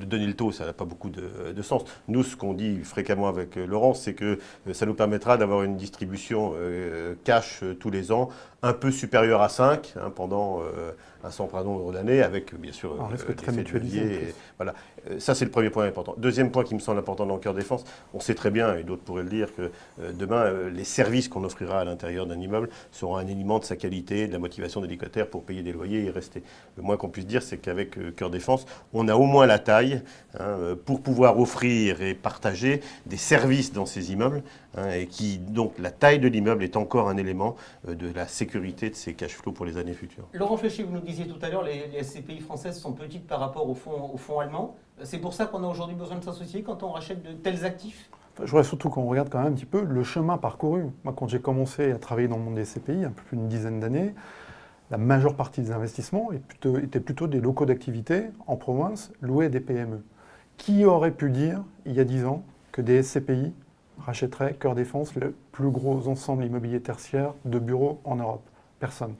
donner le taux, ça n'a pas beaucoup de sens. Nous, ce qu'on dit fréquemment avec Laurence, c'est que ça nous permettra d'avoir une distribution cash tous les ans, un peu supérieure à 5 pendant un certain nombre d'années, avec bien sûr un risque très l'effet de mutualisé. levier. Voilà. Ça c'est le premier point important. Deuxième point qui me semble important dans le Cœur Défense, on sait très bien, et d'autres pourraient le dire, que demain, les services qu'on offrira à l'intérieur d'un immeuble seront un élément de sa qualité, de la motivation des locataires pour payer des loyers et y rester. Le moins qu'on puisse dire, c'est qu'avec Cœur Défense, on a au moins la taille pour pouvoir offrir et partager des services dans ces immeubles, et qui, donc, la taille de l'immeuble est encore un élément de la sécurité de ces cash flows pour les années futures. Laurent Fléchier, vous nous disiez tout à l'heure, les SCPI françaises sont petites par rapport au fonds allemand. C'est pour ça qu'on a aujourd'hui besoin de s'associer quand on rachète de tels actifs? Je voudrais surtout qu'on regarde quand même un petit peu le chemin parcouru. Moi, quand j'ai commencé à travailler dans le monde des SCPI, un peu plus d'une dizaine d'années, la majeure partie des investissements étaient plutôt des locaux d'activité en province loués à des PME. Qui aurait pu dire, il y a 10 ans, que des SCPI rachèteraient Cœur Défense, le plus gros ensemble immobilier tertiaire de bureaux en Europe? Personne.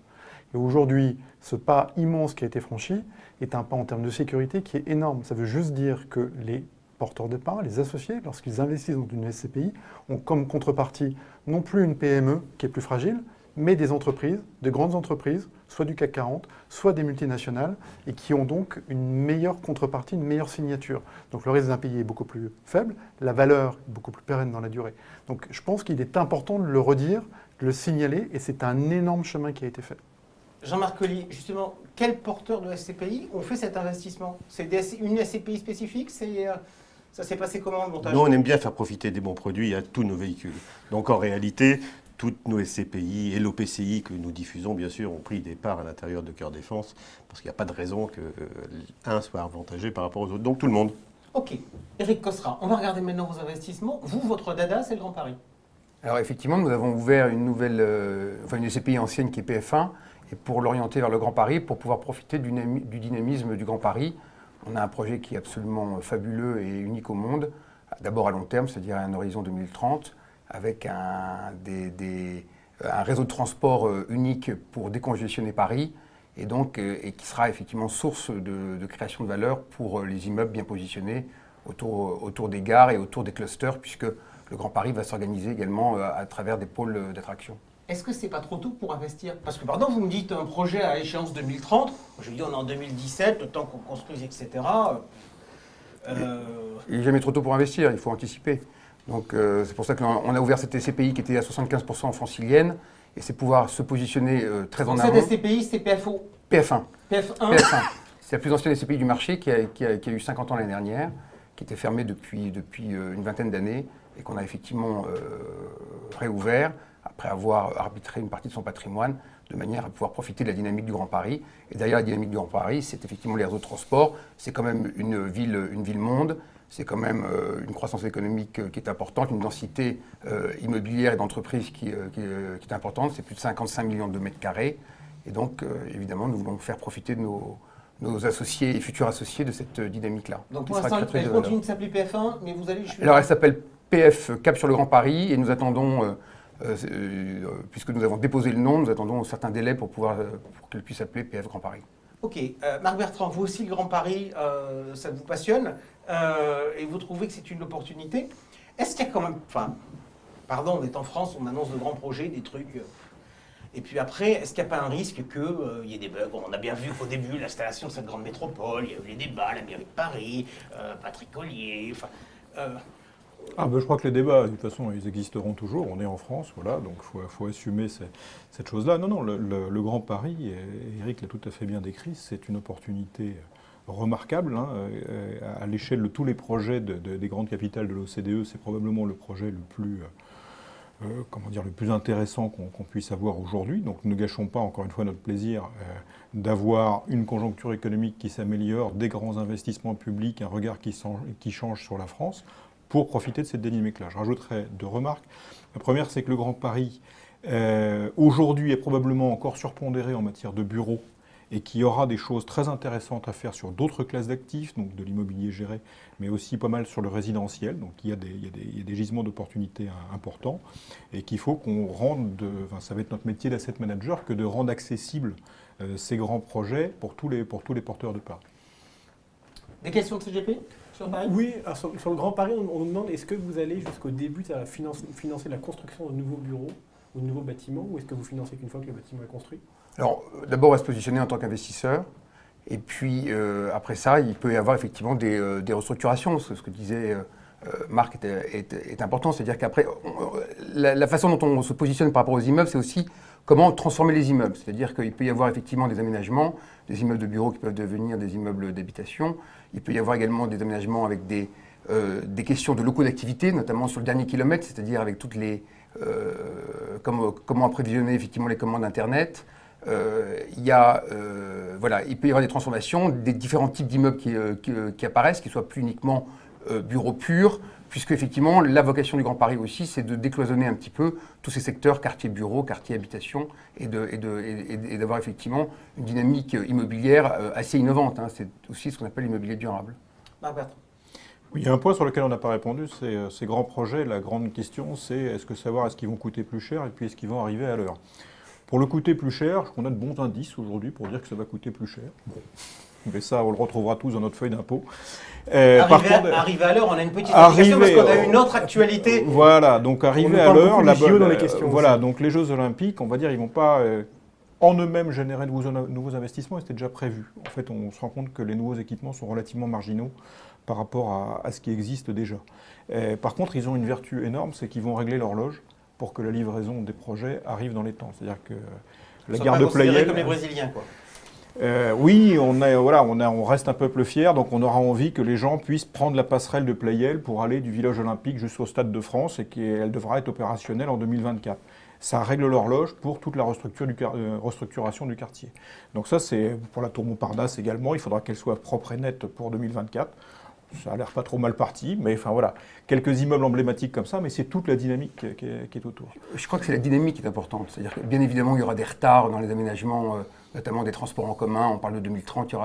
Et aujourd'hui, ce pas immense qui a été franchi est un pas en termes de sécurité qui est énorme. Ça veut juste dire que les porteurs de parts, les associés, lorsqu'ils investissent dans une SCPI, ont comme contrepartie non plus une PME qui est plus fragile, mais des entreprises, de grandes entreprises, soit du CAC 40, soit des multinationales, et qui ont donc une meilleure contrepartie, une meilleure signature. Donc le risque d'impayé est beaucoup plus faible, la valeur est beaucoup plus pérenne dans la durée. Donc je pense qu'il est important de le redire, de le signaler, et c'est un énorme chemin qui a été fait. Jean-Marc Collier, justement, quels porteurs de SCPI ont fait cet investissement? C'est une SCPI spécifique? Ça s'est passé comment le montage? Nous, on aime bien faire profiter des bons produits à tous nos véhicules. Donc en réalité, toutes nos SCPI et l'OPCI que nous diffusons, bien sûr, ont pris des parts à l'intérieur de Cœur Défense, parce qu'il n'y a pas de raison qu'un soit avantagé par rapport aux autres. Donc tout le monde. Ok. Éric Cosra, on va regarder maintenant vos investissements. Vous, votre dada, c'est le Grand Paris. Alors effectivement, nous avons ouvert une nouvelle, une SCPI ancienne qui est PF1, et pour l'orienter vers le Grand Paris, pour pouvoir profiter du dynamisme du Grand Paris. On a un projet qui est absolument fabuleux et unique au monde, d'abord à long terme, c'est-à-dire à un horizon 2030, avec un réseau de transport unique pour décongestionner Paris, et qui sera effectivement source de création de valeur pour les immeubles bien positionnés autour des gares et autour des clusters, puisque le Grand Paris va s'organiser également à travers des pôles d'attraction. Est-ce que c'est pas trop tôt pour investir? Parce que, pardon, vous me dites un projet à échéance 2030, je lui dis on est en 2017, le temps qu'on construise, etc. Il n'est jamais trop tôt pour investir, il faut anticiper. Donc c'est pour ça qu'on a ouvert cette SCPI qui était à 75% francilienne, et c'est pouvoir se positionner très en amont. Cette SCPI, c'est PFO? PF1. PF1. PF1. C'est la plus ancienne SCPI du marché qui a eu 50 ans l'année dernière, qui était fermée depuis une vingtaine d'années, et qu'on a effectivement réouvert après avoir arbitré une partie de son patrimoine, de manière à pouvoir profiter de la dynamique du Grand Paris. Et derrière la dynamique du Grand Paris, c'est effectivement les réseaux de transport, c'est quand même une ville-monde, c'est quand même une croissance économique qui est importante, une densité immobilière et d'entreprises qui est importante, c'est plus de 55 millions de mètres carrés. Et donc, évidemment, nous voulons faire profiter de nos associés et futurs associés de cette dynamique-là. Donc pour l'instant, elle continue de s'appeler PF1, mais vous allez... Alors, elle s'appelle PF Cap sur le Grand Paris, et nous attendons... puisque nous avons déposé le nom, nous attendons certains délais pour qu'elle puisse s'appeler PF Grand Paris. Ok, Marc Bertrand, vous aussi le Grand Paris, ça vous passionne et vous trouvez que c'est une opportunité. Est-ce qu'il y a quand même, enfin, pardon, on est en France, on annonce de grands projets, des trucs, et puis après, est-ce qu'il n'y a pas un risque qu'il y ait des bugs? On a bien vu qu'au début, l'installation de cette grande métropole, il y a eu les débats, la mairie de Paris, Patrick Collier, enfin... Je crois que les débats, de toute façon, ils existeront toujours. On est en France, voilà, donc il faut assumer cette chose-là. Non, le Grand Paris, et Éric l'a tout à fait bien décrit, c'est une opportunité remarquable. À l'échelle de tous les projets des grandes capitales de l'OCDE, c'est probablement le projet le plus intéressant qu'on puisse avoir aujourd'hui. Donc ne gâchons pas encore une fois notre plaisir d'avoir une conjoncture économique qui s'améliore, des grands investissements publics, un regard qui change sur la France, pour profiter de cette dynamique-là. Je rajouterai 2 remarques. La première, c'est que le Grand Paris, aujourd'hui, est probablement encore surpondéré en matière de bureaux et qu'il y aura des choses très intéressantes à faire sur d'autres classes d'actifs, donc de l'immobilier géré, mais aussi pas mal sur le résidentiel. Donc il y a des gisements d'opportunités importants et qu'il faut qu'on rende, ça va être notre métier d'asset manager, que de rendre accessibles ces grands projets pour tous les porteurs de parts. Des questions de CGP ? Oui, alors sur le Grand Paris, on nous demande est-ce que vous allez jusqu'au début à financer la construction de nouveaux bureaux ou de nouveaux bâtiments, ou est-ce que vous financez qu'une fois que le bâtiment est construit? Alors, d'abord, on va se positionner en tant qu'investisseur, et puis après ça, il peut y avoir effectivement des restructurations. Ce que disait Marc est important, c'est-à-dire qu'après, la façon dont on se positionne par rapport aux immeubles, c'est aussi comment transformer les immeubles. C'est-à-dire qu'il peut y avoir effectivement des aménagements, des immeubles de bureaux qui peuvent devenir des immeubles d'habitation. Il peut y avoir également des aménagements avec des questions de locaux d'activité, notamment sur le dernier kilomètre, c'est-à-dire avec toutes les... comment approvisionner effectivement les commandes Internet. Il peut y avoir des transformations, des différents types d'immeubles qui apparaissent, qui ne soient plus uniquement bureaux purs, puisque effectivement la vocation du Grand Paris aussi, c'est de décloisonner un petit peu tous ces secteurs, quartier bureau, quartier habitation, et d'avoir effectivement une dynamique immobilière assez innovante. C'est aussi ce qu'on appelle l'immobilier durable. Oui, il y a un point sur lequel on n'a pas répondu, c'est ces grands projets. La grande question, c'est est-ce qu'ils vont coûter plus cher et puis est-ce qu'ils vont arriver à l'heure? Pour le coûter plus cher, on a de bons indices aujourd'hui pour dire que ça va coûter plus cher. Bon. Mais ça, on le retrouvera tous dans notre feuille d'impôt. Arrivé à l'heure, on a une petite indication parce qu'on a une autre actualité. Voilà, donc arrivé à parle l'heure, beaucoup des JO dans les questions voilà, aussi. donc les Jeux Olympiques, on va dire, ils vont pas en eux-mêmes générer de nouveaux investissements, et c'était déjà prévu. En fait, on se rend compte que les nouveaux équipements sont relativement marginaux par rapport à ce qui existe déjà. Par contre, ils ont une vertu énorme, c'est qu'ils vont régler l'horloge pour que la livraison des projets arrive dans les temps. C'est-à-dire que la gare de Pleyel, comme les Brésiliens, quoi. oui, on reste un peuple fier, donc on aura envie que les gens puissent prendre la passerelle de Pleyel pour aller du village olympique jusqu'au Stade de France et qu'elle devra être opérationnelle en 2024. Ça règle l'horloge pour toute la restructuration du quartier. Donc ça, c'est pour la tour Montparnasse également, il faudra qu'elle soit propre et nette pour 2024. Ça a l'air pas trop mal parti, mais enfin voilà, quelques immeubles emblématiques comme ça, mais c'est toute la dynamique qui est autour. Je crois que c'est la dynamique qui est importante. C'est-à-dire que bien évidemment, il y aura des retards dans les aménagements, notamment des transports en commun. On parle de 2030, il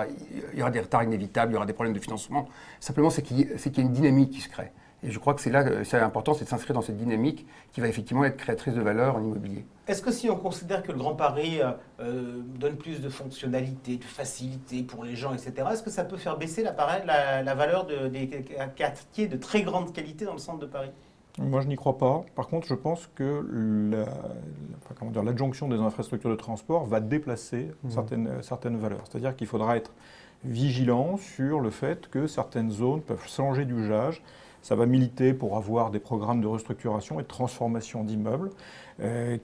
y aura des retards inévitables, il y aura des problèmes de financement. Simplement, c'est qu'il y a une dynamique qui se crée. Et je crois que c'est là que c'est important, c'est de s'inscrire dans cette dynamique qui va effectivement être créatrice de valeur en immobilier. Est-ce que si on considère que le Grand Paris donne plus de fonctionnalités, de facilité pour les gens, etc., est-ce que ça peut faire baisser la valeur des quartiers de très grande qualité dans le centre de Paris ? Moi, je n'y crois pas. Par contre, je pense que l'adjonction des infrastructures de transport va déplacer certaines valeurs. C'est-à-dire qu'il faudra être vigilant sur le fait que certaines zones peuvent changer d'usage. Ça va militer pour avoir des programmes de restructuration et de transformation d'immeubles,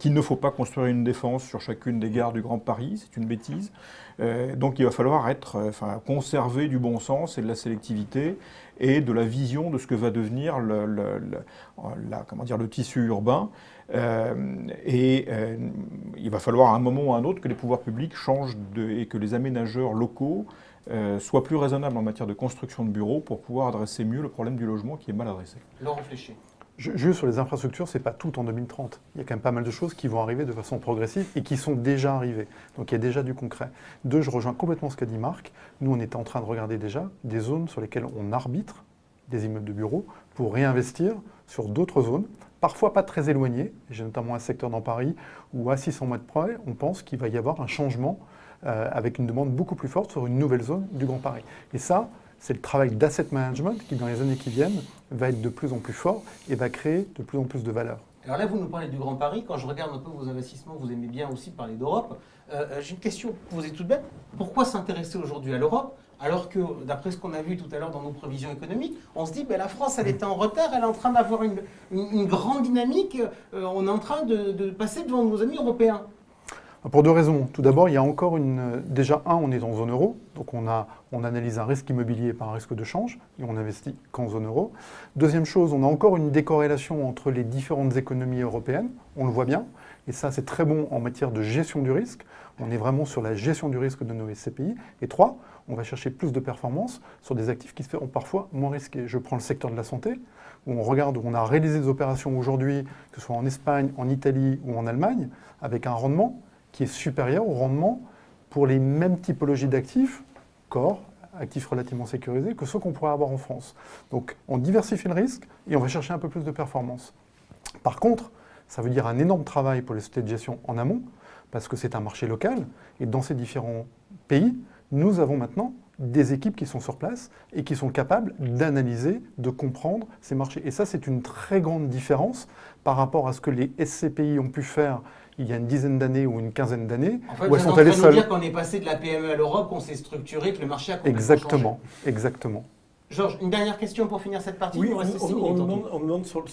qu'il ne faut pas construire une défense sur chacune des gares du Grand Paris, c'est une bêtise. Donc il va falloir conserver du bon sens et de la sélectivité et de la vision de ce que va devenir le tissu urbain. Il va falloir à un moment ou à un autre que les pouvoirs publics changent et que les aménageurs locaux soient plus raisonnables en matière de construction de bureaux pour pouvoir adresser mieux le problème du logement qui est mal adressé. Laurent Fléchier. Juste sur les infrastructures, c'est pas tout en 2030. Il y a quand même pas mal de choses qui vont arriver de façon progressive et qui sont déjà arrivées. Donc il y a déjà du concret. Deux, je rejoins complètement ce qu'a dit Marc. Nous, on était en train de regarder déjà des zones sur lesquelles on arbitre des immeubles de bureaux pour réinvestir sur d'autres zones, parfois pas très éloignées. J'ai notamment un secteur dans Paris où à 600 mètres près, on pense qu'il va y avoir un changement avec une demande beaucoup plus forte sur une nouvelle zone du Grand Paris. Et ça, c'est le travail d'asset management qui, dans les années qui viennent, va être de plus en plus fort et va créer de plus en plus de valeur. Alors là, vous nous parlez du Grand Paris. Quand je regarde un peu vos investissements, vous aimez bien aussi parler d'Europe. J'ai une question posée toute bête. Pourquoi s'intéresser aujourd'hui à l'Europe alors que, d'après ce qu'on a vu tout à l'heure dans nos prévisions économiques, on se dit que la France, elle était en retard, elle est en train d'avoir une grande dynamique, on est en train de passer devant nos amis européens. Pour deux raisons. Tout d'abord, il y a encore déjà on est en zone euro, donc on analyse un risque immobilier par un risque de change, et on n'investit qu'en zone euro. Deuxième chose, on a encore une décorrélation entre les différentes économies européennes, on le voit bien, et ça c'est très bon en matière de gestion du risque. On est vraiment sur la gestion du risque de nos SCPI. Et trois, on va chercher plus de performance sur des actifs qui seront parfois moins risqués. Je prends le secteur de la santé, où on regarde, où on a réalisé des opérations aujourd'hui, que ce soit en Espagne, en Italie ou en Allemagne, avec un rendement qui est supérieur au rendement pour les mêmes typologies d'actifs, corps, actifs relativement sécurisés, que ceux qu'on pourrait avoir en France. Donc on diversifie le risque et on va chercher un peu plus de performance. Par contre, ça veut dire un énorme travail pour les sociétés de gestion en amont, parce que c'est un marché local, et dans ces différents pays, nous avons maintenant des équipes qui sont sur place et qui sont capables d'analyser, de comprendre ces marchés. Et ça, c'est une très grande différence par rapport à ce que les SCPI ont pu faire il y a une dizaine d'années ou une quinzaine d'années, En fait, où elles vous êtes sont en train allées de nous seules. dire qu'on est passé de la PME à l'Europe, qu'on s'est structuré, que le marché a complètement Exactement, changé. exactement. Georges, une dernière question pour finir cette partie. Oui, il nous reste 6 minutes en tout. on demande sur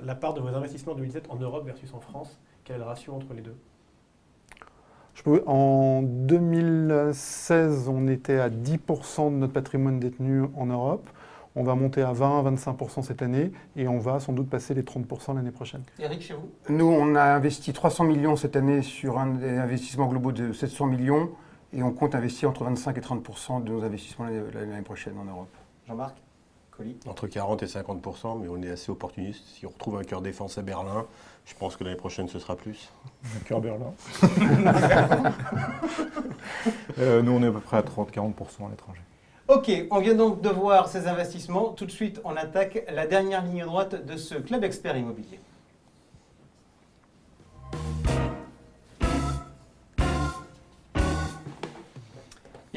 la part de vos investissements en 2017 en Europe versus en France. Quel est le ratio entre les deux ? En 2016, on était à 10% de notre patrimoine détenu en Europe. On va monter à 20-25% cette année et on va sans doute passer les 30% l'année prochaine. Eric, chez vous ? Nous, on a investi 300 millions cette année sur un investissement globaux de 700 millions et on compte investir entre 25 et 30% de nos investissements l'année prochaine en Europe. Jean-Marc ? Colli ? Entre 40 et 50%, mais on est assez opportuniste. Si on retrouve un cœur défense à Berlin, je pense que l'année prochaine, ce sera plus. Un cœur Berlin. Nous, on est à peu près à 30-40% à l'étranger. Ok, on vient donc de voir ces investissements. Tout de suite, on attaque la dernière ligne droite de ce Club Expert Immobilier.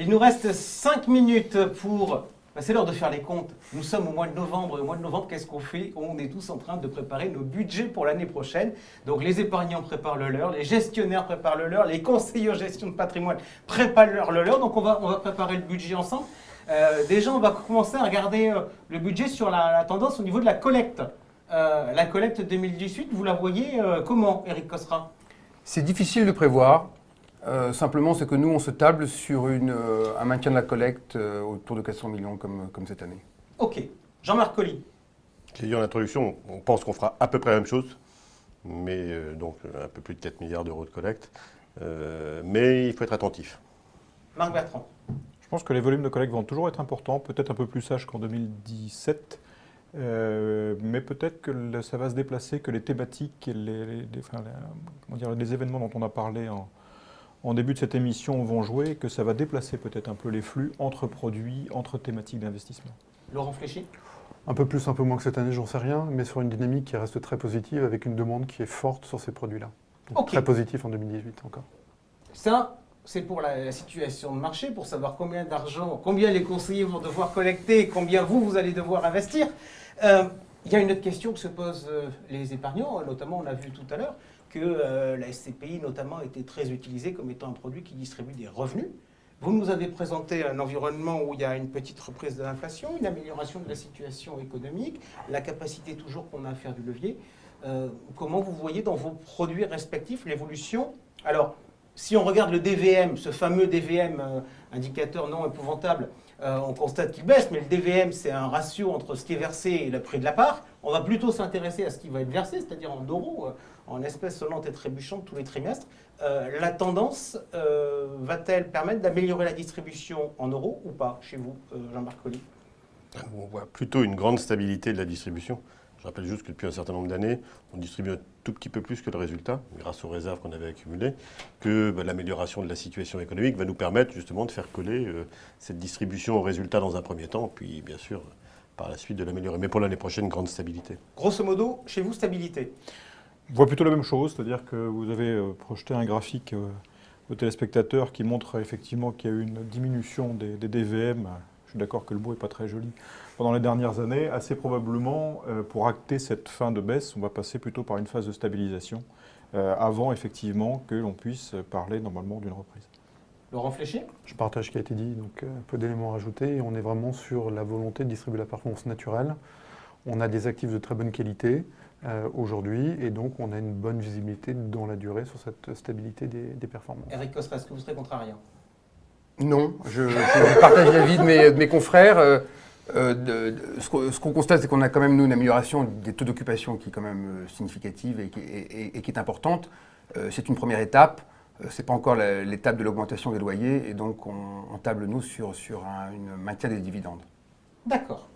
Il nous reste 5 minutes pour... c'est l'heure de faire les comptes. Nous sommes au mois de novembre. Au mois de novembre, qu'est-ce qu'on fait? On est tous en train de préparer nos budgets pour l'année prochaine. Donc les épargnants préparent le leur, les gestionnaires préparent le leur, les conseillers en gestion de patrimoine préparent le leur. Donc on va préparer le budget ensemble. Déjà, on va commencer à regarder le budget sur la tendance au niveau de la collecte. La collecte 2018, vous la voyez comment, Eric Cosra? C'est difficile de prévoir. Simplement, c'est que nous, on se table sur un maintien de la collecte autour de 400 millions comme cette année. Ok. Jean-Marc Colli. J'ai dit en introduction, on pense qu'on fera à peu près la même chose, mais donc un peu plus de 4 milliards d'euros de collecte. Mais il faut être attentif. Marc Bertrand. Je pense que les volumes de collecte vont toujours être importants, peut-être un peu plus sages qu'en 2017, mais peut-être que ça va se déplacer, que les thématiques et les événements dont on a parlé en début de cette émission vont jouer, que ça va déplacer peut-être un peu les flux entre produits, entre thématiques d'investissement. Laurent Fléchy. Un peu plus, un peu moins que cette année, j'en sais rien, mais sur une dynamique qui reste très positive avec une demande qui est forte sur ces produits-là. Donc, Ok. très positif en 2018 encore. Ça, c'est pour la situation de marché, pour savoir combien d'argent, combien les conseillers vont devoir collecter, combien vous allez devoir investir. Il y a une autre question que se posent les épargnants, notamment on a vu tout à l'heure que la SCPI notamment était très utilisée comme étant un produit qui distribue des revenus. Vous nous avez présenté un environnement où il y a une petite reprise de l'inflation, une amélioration de la situation économique, la capacité toujours qu'on a à faire du levier. Comment vous voyez dans vos produits respectifs l'évolution? Alors, si on regarde le DVM, ce fameux DVM, indicateur non épouvantable, on constate qu'il baisse, mais le DVM, c'est un ratio entre ce qui est versé et le prix de la part. On va plutôt s'intéresser à ce qui va être versé, c'est-à-dire en euros, en espèces sonnantes et trébuchantes tous les trimestres. La tendance va-t-elle permettre d'améliorer la distribution en euros ou pas, chez vous, Jean-Marc Colli? On voit plutôt une grande stabilité de la distribution. Je rappelle juste que depuis un certain nombre d'années, on distribue un tout petit peu plus que le résultat, grâce aux réserves qu'on avait accumulées, que l'amélioration de la situation économique va nous permettre justement de faire coller cette distribution au résultat dans un premier temps, puis bien sûr par la suite de l'améliorer. Mais pour l'année prochaine, grande stabilité. Grosso modo, chez vous, stabilité. On voit plutôt la même chose, c'est-à-dire que vous avez projeté un graphique aux téléspectateurs qui montre effectivement qu'il y a eu une diminution des DVM. Je suis d'accord que le mot n'est pas très joli. Pendant les dernières années, assez probablement, pour acter cette fin de baisse, on va passer plutôt par une phase de stabilisation, avant effectivement que l'on puisse parler normalement d'une reprise. Laurent Fléchy. Je partage ce qui a été dit, donc peu d'éléments à rajouter. Et on est vraiment sur la volonté de distribuer la performance naturelle. On a des actifs de très bonne qualité aujourd'hui, et donc on a une bonne visibilité dans la durée sur cette stabilité des performances. Eric Cosra, est-ce que vous serez contrariant? Non, je partage l'avis de mes confrères. Ce qu'on constate, c'est qu'on a quand même, nous, une amélioration des taux d'occupation qui est quand même significative et qui est importante. C'est une première étape. Ce n'est pas encore l'étape de l'augmentation des loyers. Et donc, on table, nous, sur un maintien des dividendes. D'accord.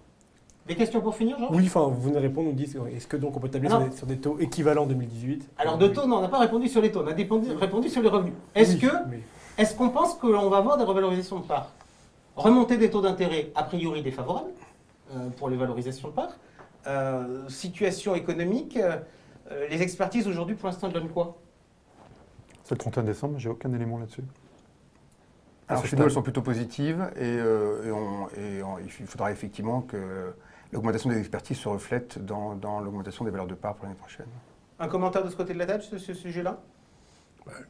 Des questions pour finir, Jean? Oui, enfin, vous venez de répondre, nous dites, est-ce que donc on peut tabler sur des taux équivalents 2018? Alors, de taux, non, on n'a pas répondu sur les taux. On a répondu sur les revenus. Est-ce qu'on pense qu'on va avoir des revalorisations de parts? Remontée des taux d'intérêt, a priori défavorable pour les valorisations de parts. Situation économique, les expertises aujourd'hui pour l'instant donnent quoi? C'est le 31 décembre, j'ai aucun élément là-dessus. Alors, chez nous, elles sont plutôt positives et il faudra effectivement que l'augmentation des expertises se reflète dans l'augmentation des valeurs de parts pour l'année prochaine. Un commentaire de ce côté de la table sur ce sujet-là?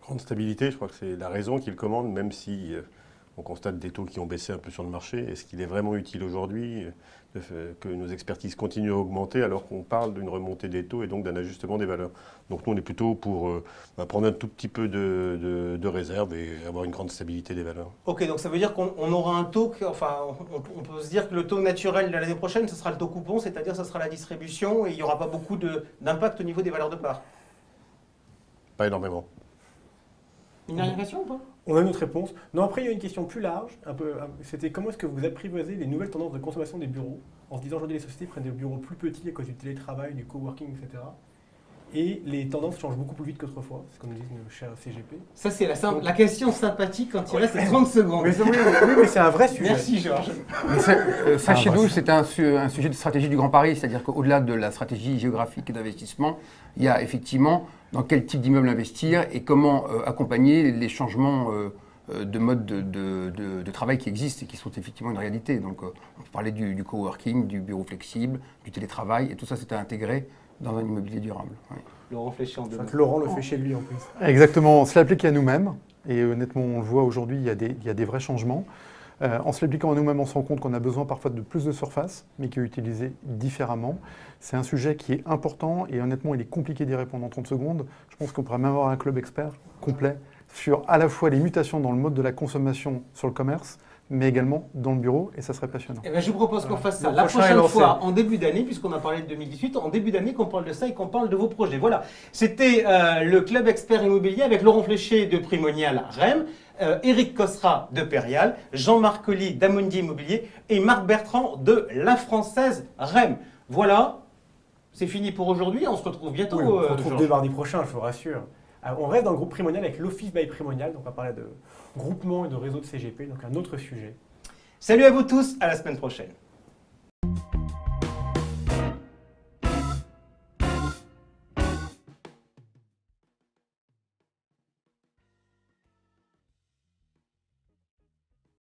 Grande stabilité, je crois que c'est la raison qu'il commande, même si on constate des taux qui ont baissé un peu sur le marché. Est-ce qu'il est vraiment utile aujourd'hui que nos expertises continuent à augmenter alors qu'on parle d'une remontée des taux et donc d'un ajustement des valeurs? Donc nous, on est plutôt pour prendre un tout petit peu de réserve et avoir une grande stabilité des valeurs. Ok, donc ça veut dire qu'on aura un taux, on peut se dire que le taux naturel de l'année prochaine, ce sera le taux coupon, c'est-à-dire ce sera la distribution et il n'y aura pas beaucoup d'impact au niveau des valeurs de part. Pas énormément. Une dernière question ou pas? On a une autre réponse. Non, après, il y a une question plus large. C'était comment est-ce que vous apprivoisez les nouvelles tendances de consommation des bureaux, en se disant aujourd'hui les sociétés prennent des bureaux plus petits à cause du télétravail, du coworking, etc. Et les tendances changent beaucoup plus vite qu'autrefois, c'est comme disent nos chers CGP. Ça, c'est la question sympathique quand il reste 30 secondes. Mais c'est un vrai sujet. Merci, Georges. Mais ça, chez nous, c'est un sujet de stratégie du Grand Paris, c'est-à-dire qu'au-delà de la stratégie géographique et d'investissement, il y a effectivement dans quel type d'immeuble investir et comment accompagner les changements de modes de travail qui existent et qui sont effectivement une réalité. Donc, on peut parler du coworking, du bureau flexible, du télétravail, et tout ça, c'était intégré dans un immobilier durable. Oui. Laurent Fléché en Je deux crois mots. que Laurent le fait chez lui en plus. Exactement, on se l'applique à nous-mêmes. Et honnêtement, on le voit aujourd'hui, il y a des vrais changements. En se l'appliquant à nous-mêmes, on se rend compte qu'on a besoin parfois de plus de surface, mais qui est utilisé différemment. C'est un sujet qui est important et honnêtement, il est compliqué d'y répondre en 30 secondes. Je pense qu'on pourrait même avoir un club expert complet sur à la fois les mutations dans le mode de la consommation sur le commerce, mais également dans le bureau, et ça serait passionnant. Eh ben, je vous propose qu'on fasse ça Le la prochain est prochaine lancé. fois, en début d'année, puisqu'on a parlé de 2018, en début d'année qu'on parle de ça et qu'on parle de vos projets. Voilà, c'était le Club Expert Immobilier avec Laurent Fléché de Primonial REM, Éric Cosra de Perial, Jean-Marc Colly d'Amundi Immobilier et Marc Bertrand de La Française REM. Voilà, c'est fini pour aujourd'hui, on se retrouve bientôt. Oui, on se retrouve Georges. dès mardi prochain, je vous rassure. On reste dans le groupe Primonial avec l'Office by Primonial, donc on va parler de groupement et de réseau de CGP, donc un autre sujet. Salut à vous tous, à la semaine prochaine.